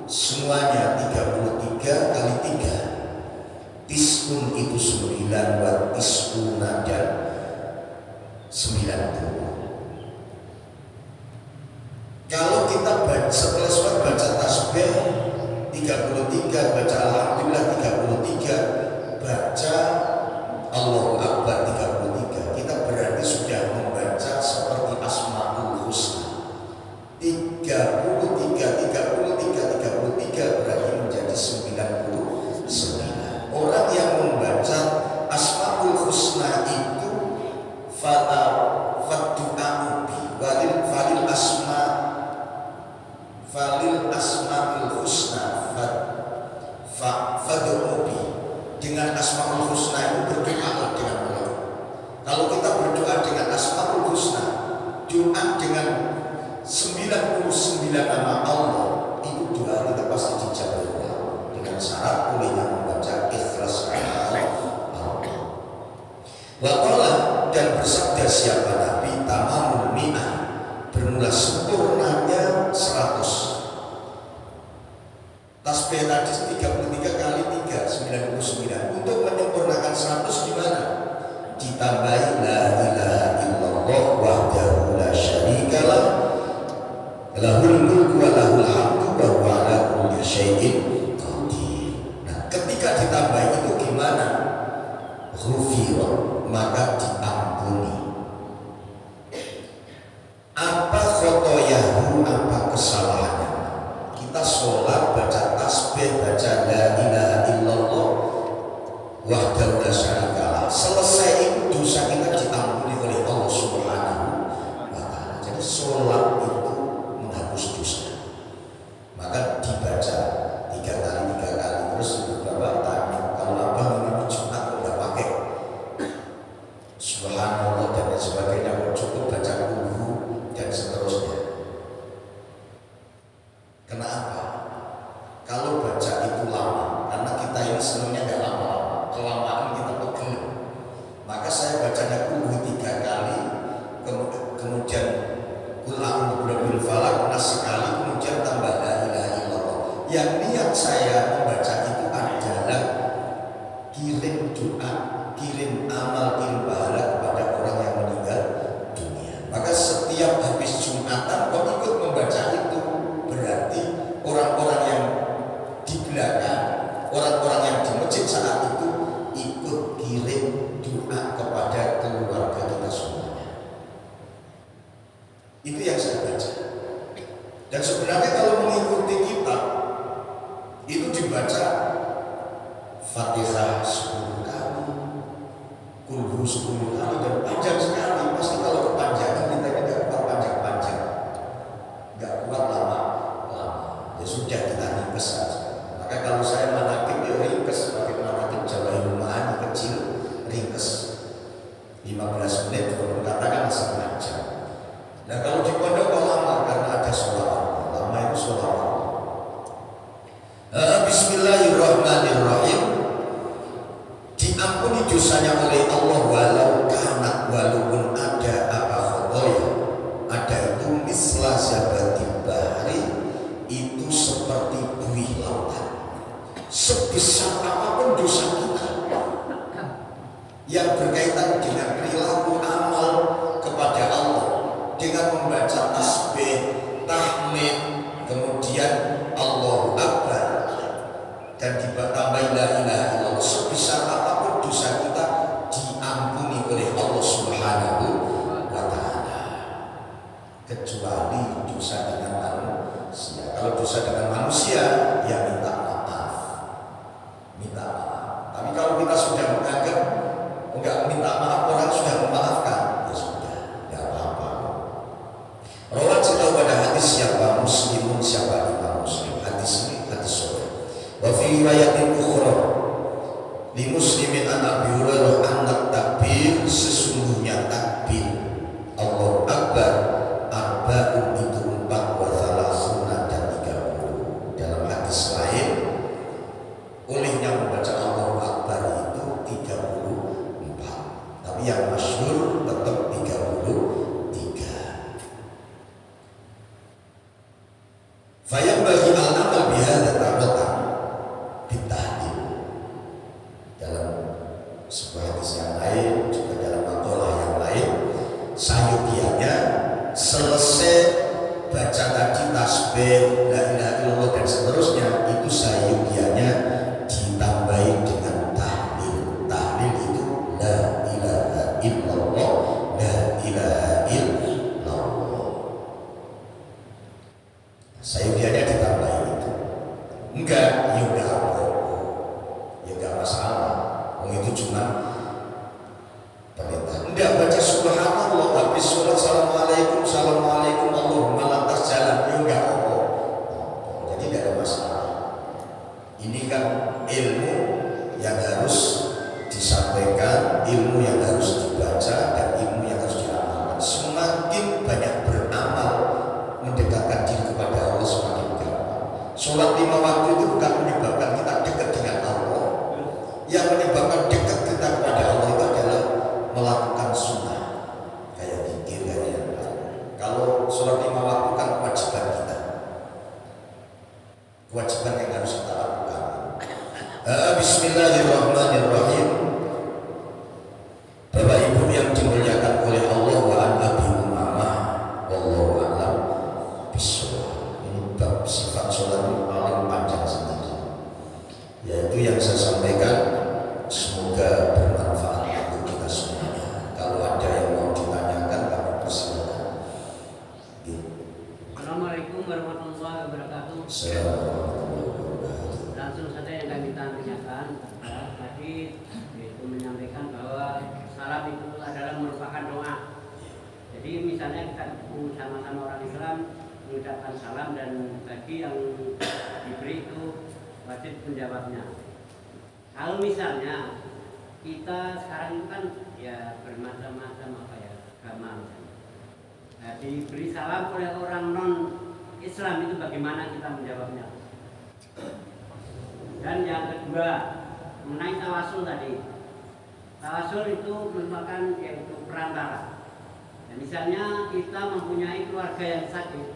semuanya 33 kali 3, tisun itu 9, wa tisuna dan 90. Kalau kita setelah sholat baca tasbih 33, baca alhamdulillah 33, baca Allahu Akbar 33, kita berarti sudah membaca seperti Asmaul Husna 33 berarti menjadi 99. Orang yang membaca Asmaul Husna itu falil asmaul husna fad'ubi, dengan asmaul husna itu berdoa dengan Allah. Kalau kita berdoa dengan asmaul husna, doa dengan 99 nama Allah, itu doa kita pasti dijawab dengan syarat bolehnya membaca ikhlas Allah. Waqala, dan bersabda siapa Nabi, tamamul mi'ah, bermula sempurnanya 100. Tasbih tadi 33 kali 3, 99. Untuk menyempurnakan 100 gimana? Ditambahi la ilaha illallah wahdahu la syarikalah, lahul mulku wa lahul hamdu wa huwa ala kulli syai'in qadir. Nah, ketika ditambah itu gimana? Ghufira, maka diampuni. Apa khotoyahu, apa kesalahannya? Kita sholat baca tasbih, baca la ilaha illallah wahdahu la syarikalah, selesai itu dosa kita diampuni oleh Allah Subhanahu wa ta'ala. Jadi sholat itu menghapus dosa, maka dibaca 3 kali. Terus beberapa tanya, kalau abang ini Jumat udah pakai subhanallah dan sebagainya, cukup baca kulhu dan seterusnya. Kenapa? Kalau baca itu lama, karena kita ini senangnya gak lama-lama, kelamaan kita pegel. Maka saya bacanya kulhu 3 kali, kemudian kul a'udzu birabbil falaq sekali, kemudian tambah la ilaha illallah. Yang niat saya membaca itu adalah kirim doa, kirim amal, kirim pahala kepada orang yang meninggal dunia. Maka setiap habis Jumatan kok ikut membaca itu, berarti orang-orang yang di belakang, orang-orang yang di masjid saat itu ikut kirim doa kepada keluarga kita semuanya. Itu yang saya baca. Dan sebenarnya kalau mengikuti kitab itu dibaca Fatihah 10 kali, kulhu 10 kali, dan panjang sekali. Pasti kalau kepanjangan kita ini gak kuat panjang-panjang, gak kuat lama-lama, ya sudah kita ringkes saja. Maka kalau saya manakib ya ringkes, pakai manakib Jawahirul Ma'ani kecil, ringkes 15 menit, kalau katakan setengah jam. Nah kalau di pondok lama, karena ada sholawat, lama itu sholawat. Bismillahirrahmanirrahim. Diampuni dosanya oleh Allah walaupun ada apa khotoya, ada itu misla zabatil bahri, itu seperti buih lautan. Sebesar apapun dosa kita yang berkaitan dengan perilaku amal kepada Allah, dengan membaca tasbih, tahmid, kemudian Allahu Akbar, dan ditambahi la ilaha illallah, sebesar apapun dosa kita diampuni oleh Allah Subhanahu manusia, ya minta maaf. Minta maaf. Tapi kalau kita sudah menganggap enggak minta maaf, orang sudah memaafkan, ya sudah, tidak apa-apa. Rawat kita pada hadis siapa muslimun, siapa imam muslim. Hadis ini hadis sahih. Wa fi riwayatin ukhra li muslimin an Abi Hurairah anna takbir, sesungguhnya takbir Allahu Akbar arba'un itu 4 wa thalathuna dan 30. Dalam hadis lain olehnya membaca Allahu Akbar itu 34, tapi yang masyhur tetap 33. Fayam bagi al-amal bihadza ta'atan ditahdid. Dalam sebuah hadis yang lain, juga dalam makalah yang lain, sayukianya selesai baca tadi tasbih la ilaha illallah dan seterusnya, itu sayukianya ditambahi dengan tahlil. Tahlil itu la ilaha illallah, la ilaha illallah. Sayukianya ditambahi itu. Enggak, ya enggak apa-apa, ya enggak masalah. Itu cuma perintah. Enggak baca subhanallah habis sholat assalamualaikum Allahumma lantas jalan, ya enggak apa-apa. Jadi tidak ada masalah. Ini kan ilmu yang harus disampaikan, ilmu yang harus dibaca, dan ilmu yang harus diamalkan. Semakin banyak beramal mendekatkan diri kepada Allah, semakin gampang. Sholat 5 waktu itu bukan menyebabkan kita dekat dengan Allah. Yang menyebabkan dekat kita kepada Allah itu adalah melakukan sunnah, kayak zikir, kayak yang lain. Kalau sholat 5 waktu kan kewajiban kita, kewajiban yang harus kita lakukan. Bismillahirrahmanirrahim. Bapak Ibu yang dimuliakan oleh Allah, wa an Abi Umamah wallahu a'lam bishawab. Ini bab sifat sholat yang paling panjang sendiri, yaitu yang saya sampaikan semoga bermanfaat untuk kita semuanya. Kalau ada yang mau ditanyakan, kami persilakan. Assalamualaikum warahmatullahi wabarakatuh. Langsung saja yang kami tanyakan, tadi itu menyampaikan bahwa salam itu adalah merupakan doa. Jadi misalnya kita sama-sama orang Islam mengucapkan salam, dan bagi yang diberi itu wajib menjawabnya. Kalau misalnya kita sekarang itu kan ya bermacam-macam agama misalnya. Nah, diberi salam oleh orang non Islam, itu bagaimana kita menjawabnya? Dan yang kedua mengenai tawasul tadi. Tawasul itu merupakan yaitu perantara. Dan misalnya kita mempunyai keluarga yang sakit,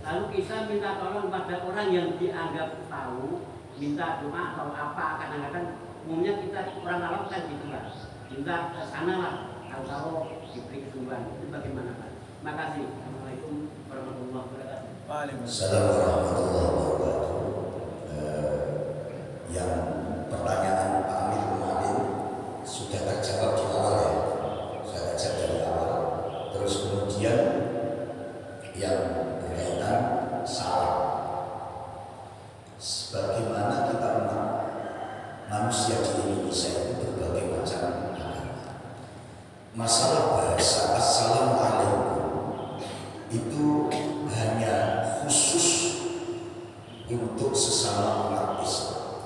lalu kita minta tolong pada orang yang dianggap tahu, minta doa atau apa, kadang-kadang umumnya kita orang awam kan gitu lah, minta ke sana lah, kalau diberi kesembuhan. Itu bagaimana Pak? Terima kasih. Assalamualaikum warahmatullahi wabarakatuh. Waalaikumsalam warahmatullahi wabarakatuh. Yang pertanyaan Pak Amir kemarin sudah terjawab di awal ya, sudah terjawab dari awal. Terus kemudian yang berkaitan salam. Sebagaimana kita umat manusia di Indonesia itu berbagai macam agama. Masalah bahasa assalamualaikum itu hanya khusus untuk sesama umat Islam,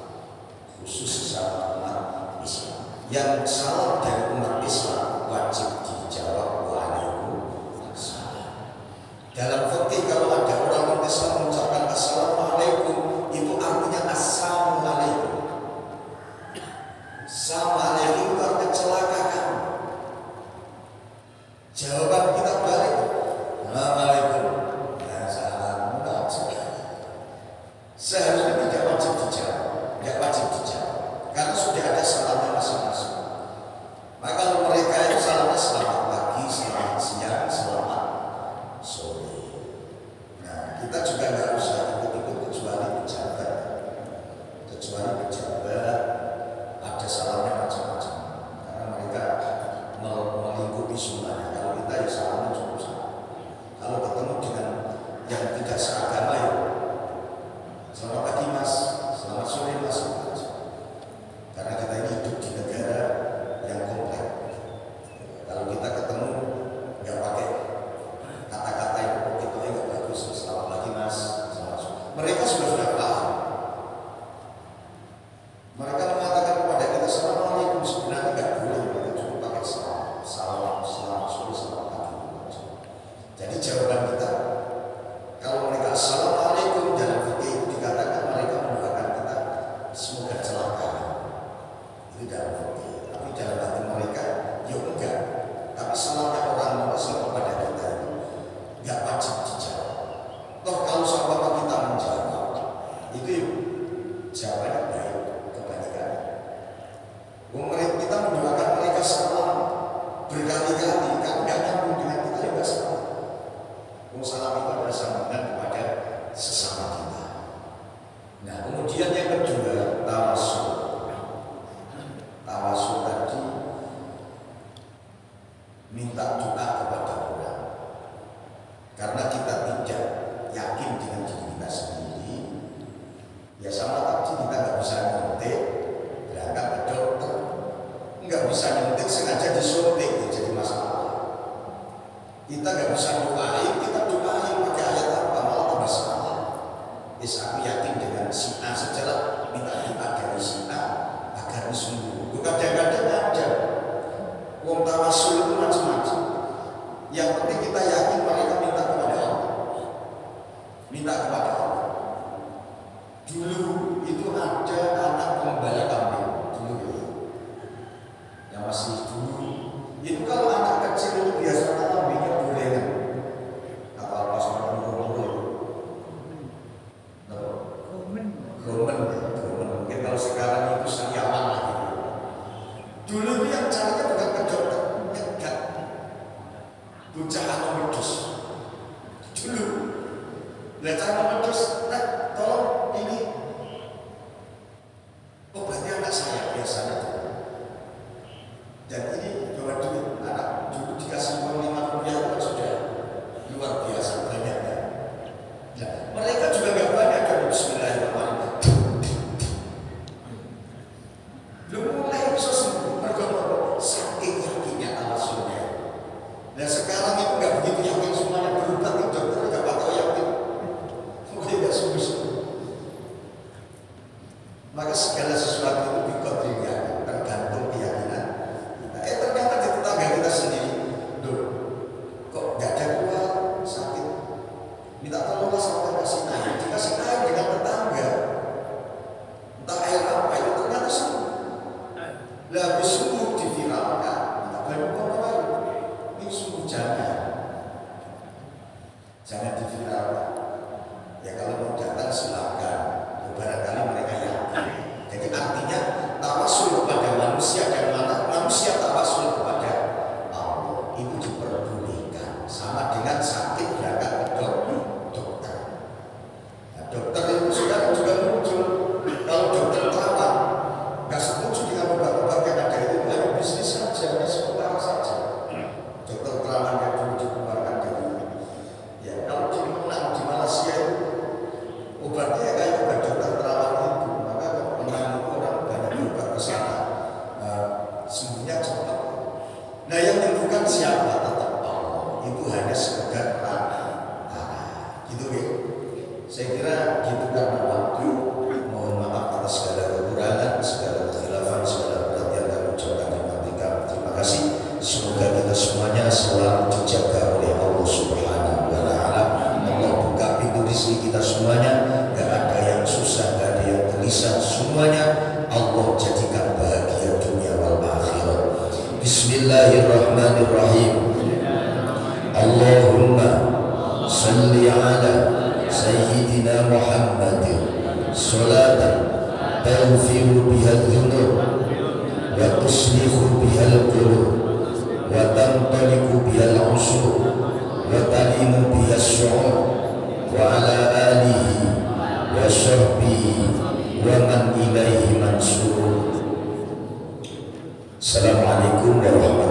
khusus sesama umat Islam. Yang salam dari umat Islam wajib dijawab waalaikumsalam. Dalam fikih kalau ada orang non Islam mengucapkan assalamualaikum, itu artinya assalamualaikum. Assalamualaikum itu artinya celaka kamu. Jawaban kita balik, assalamualaikum. Ya salam, enggak seharusnya tidak wajib dijawab, tidak wajib dijawab, karena sudah ada salamnya masing-masing. Maka kalau mereka itu salamnya selamat pagi, selamat siang, selamat sore. Nah, kita juga nggak usah ikut-ikut kecuali pejabat. Kecuali pejabat ada salamnya macam-macam, karena mereka melingkupi sunnah. Kalau kita ya salam minta doa kepada orang. Karena kita tidak yakin dengan diri kita sendiri, ya sama tadi kita nggak bisa nyuntik, berangkat ke dokter, nggak bisa nyuntik sengaja disuntik, ya jadi masalah. Kita nggak bisa doain, kita doain pakai ayat apa malah tambah salah. Aku yakin dengan si A saja minta doa dari si A agar sembuh. Kadang-kadang ada wong tawasul itu macam-macam. Yang penting kita yakin mereka minta kepada Allah. Minta kepada Allah. Dulu itu ada anak pengembala kambing dulu ya. Yang masih dulu itu kalau anak kecil itu biasanya kambingnya gorengan atau apa sama burung-burung. Gomen. Mungkin kalau sekarang itu sariawan lagi. Dulu itu yang caranya bukan ke dokter, nyegat bocah atau medus. Dulu, lah cara medus, tolong ini obatnya anak saya biasanya. Dan ini bawa duit anak dulu dikasih uang 5 rupiah itu sudah luar biasa banyaknya. Nah, mereka juga nggak banyak dari Bismillahirrahmanirrahim. Belum mulai bisa sembuh, mereka saking yakinnya alasannya. Dan sekarang itu nggak begitu yakin semuanya berobat ke dokter, nggak bakal yakin. Mungkin nggak sembuh-sembuh. Maka segala sesuatu itu dikodrikan, tergantung keyakinan kita. Ternyata di tetangga kita sendiri, loh, kok nggak ada kuat, sakit, minta tolonglah sama kasih air, dikasih air dengan tetangga, entah air apa itu ternyata sembuh. Lah habis sembuh diviralkan, minta bantuan orang lain, ini sungguh jangan diviralkan. Ya kalau mau datang silakan, barangkali mereka yakin. Jadi artinya tawasul kepada manusia dan manusia tawasul kepada Allah itu diperbolehkan, sama dengan sakit berangkat ke dokter. Nah, dokter itu sekarang juga muncul. Kalau dokter terawat nggak setuju dengan obat-obat yang ada itu, hanya bisnis saja, hanya sementara saja. Dokter terawat yang dulu dikeluarkan dari ya kalau dimenang di Malaysia itu obatnya ya kayak obat dokter terawat itu, maka menang itu orang banyak berobat ke sana, sembuhnya cepat. Nah yang menentukan siapa tetap Allah, itu hanya sekedar perantara, gitu ya. Saya kira gitu karena waktu. Mohon maaf atas segala kekurangan, segala kekhilafan, segala perhatian kami ucapkan terima kasih. Semoga kita semuanya selalu dijaga oleh Allah Subhanahu wa Ta'ala. Allah buka pintu rezeki kita semuanya, gak ada yang susah, gak ada yang gelisah, semuanya Allah jadikan bahagia dunia wal akhirat. Bismillahirrahmanirrahim. Allahumma salli ala Sayyidina Muhammadin salatan taghfiru biha dzunub wa tuslihu biha al-qulub wa tamtaliku biha al-usur wa talimu biha as-su'ud wa ala alihi wa sahbihi wa man ilaihi mansur. Assalamualaikum warahmatullahi wabarakatuh.